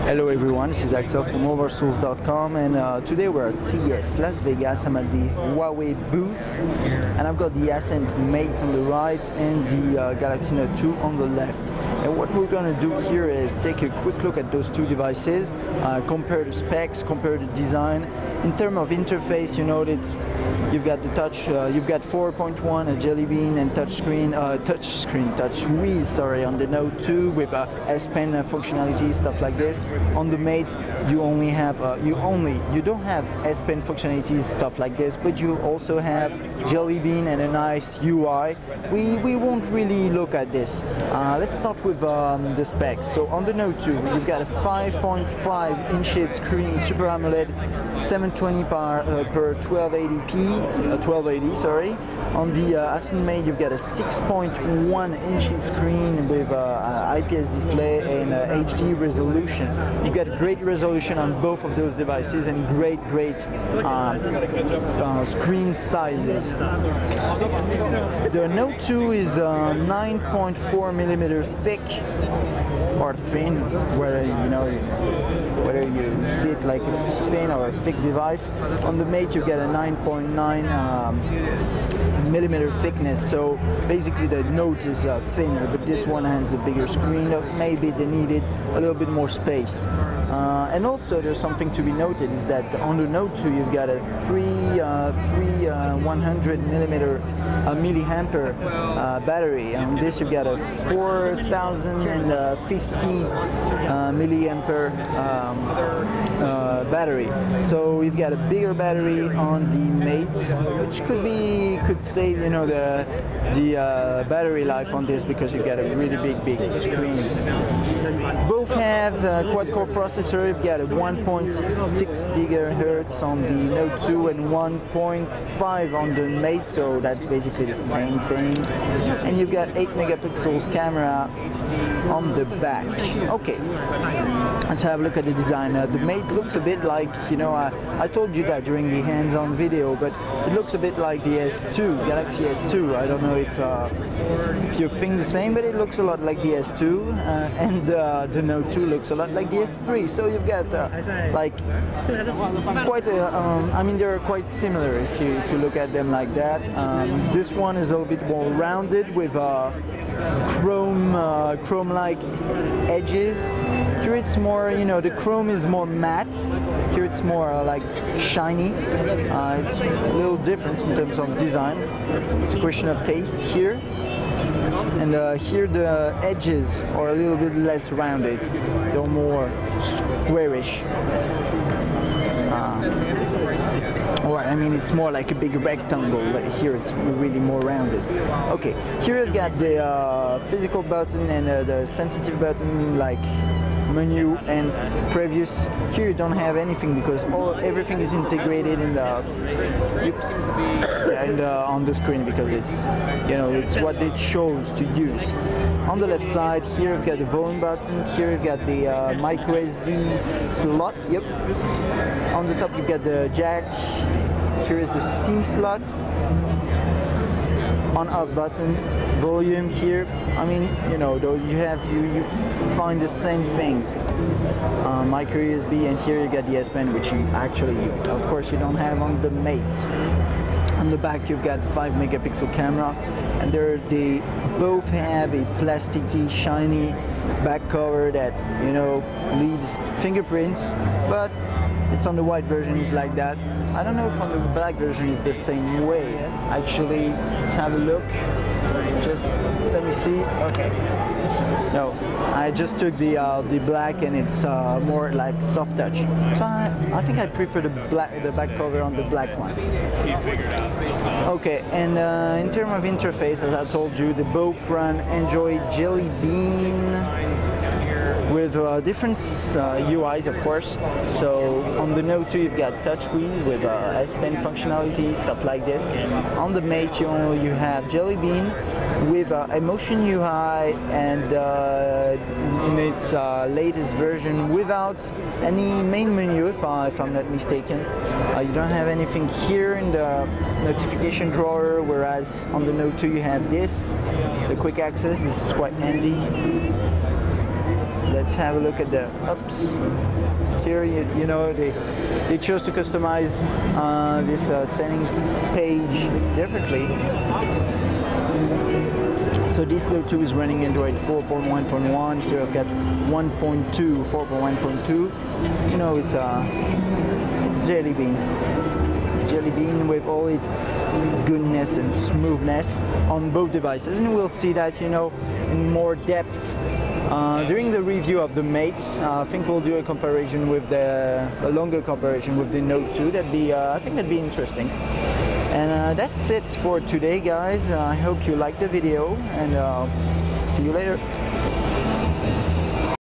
Hello everyone, this is Axel from mobiletools.com, and today we're at CES Las Vegas. I'm at the Huawei booth and I've got the Ascend Mate on the right and the Galaxy Note 2 on the left. And what we're going to do here is take a quick look at those two devices, compare the specs, compare the design. In terms of interface, you know, you've got the touch, you've got 4.1, a Jelly Bean, and touch Wiz, on the Note 2 with S Pen functionality, stuff like this. On the Mate, you only have, you don't have S Pen functionality, stuff like this, but you also have Jelly Bean and a nice UI. We won't really look at this. Let's start with the specs. So on the Note 2, you've got a 5.5 inches screen, Super AMOLED, 720 per 1280p, sorry. On the Ascend Mate, you've got a 6.1 inches screen with IPS display and HD resolution. You've got great resolution on both of those devices and great screen sizes. The Note 2 is 9.4mm thick or thin, whether you see it like a thin or a thick device. On the Mate, you get a 9.9mm thickness, so basically the Note is thinner, but this one has a bigger screen. Maybe they needed a little bit more space. And also there's something to be noted is that on the Note 2 you've got a 100mm milliampere battery. On this you've got a 4050 milliampere battery. So you've got a bigger battery on the Mate, which could save, you know, the battery life on this, because you got a really big screen. Both have quad-core processor. You've got a 1.6 GHz on the Note 2 and 1.5 on the Mate, so that's basically the same thing. And you've got 8 megapixels camera on the back. Okay, let's have a look at the design. The Mate looks a bit like, you know, I told you that during the hands-on video, but it looks a bit like the S2, Galaxy S2. I don't know if you think the same, but it looks a lot like the S2, and the Note 2 looks a lot like the S3. So you've got like quite a, I mean, they're quite similar if you look at them like that. This one is a little bit more rounded with chrome-like edges. Here it's more, you know, the chrome is more matte. Here it's more like shiny. It's a little different in terms of design. It's a question of taste here. And here the edges are a little bit less rounded. They're more squarish. Or I mean, it's more like a big rectangle, but here it's really more rounded. Okay, here you've got the physical button and the sensitive button, like menu and previous. Here you don't have anything because everything is integrated in the on the screen, because it's, you know, it's what it chose to use. On the left side here you've got the volume button. Here you've got the micro SD slot. Yep. On the top you've got the jack. Here is the SIM slot. On-off button, volume here. I mean, you know, though you find the same things. Micro USB, and here you got the S Pen, which you actually, of course, you don't have on the Mate. On the back you've got the 5 megapixel camera, and they both have a plasticky, shiny back cover that, you know, leaves fingerprints, but it's on the white version is like that. I don't know if on the black version is the same way. Actually, let's have a look. Just let me see. Okay. No, I just took the black, and it's more like soft touch. So I think I prefer the back cover on the black one. Okay, and in terms of interface, as I told you, they both run Android Jelly Bean with different UIs, of course. So on the Note 2 you've got Touch Wiz with S Pen functionality, stuff like this. On the Mate you have Jelly Bean with Emotion UI, and in its latest version without any main menu, if I'm not mistaken. You don't have anything here in the notification drawer, whereas on the Note 2 you have this, the quick access. This is quite handy. let's have a look at the ups. Here, you know, they chose to customize this settings page differently. So this little tool is running Android 4.1.1. Here I've got 1.2, 4.1.2. You know, it's Jelly Bean. Jelly Bean with all its goodness and smoothness on both devices, and we'll see that, you know, in more depth during the review of the Mates. I think we'll do a comparison with a longer comparison with the Note 2. I think that'd be interesting. And that's it for today, guys. I hope you liked the video, and see you later.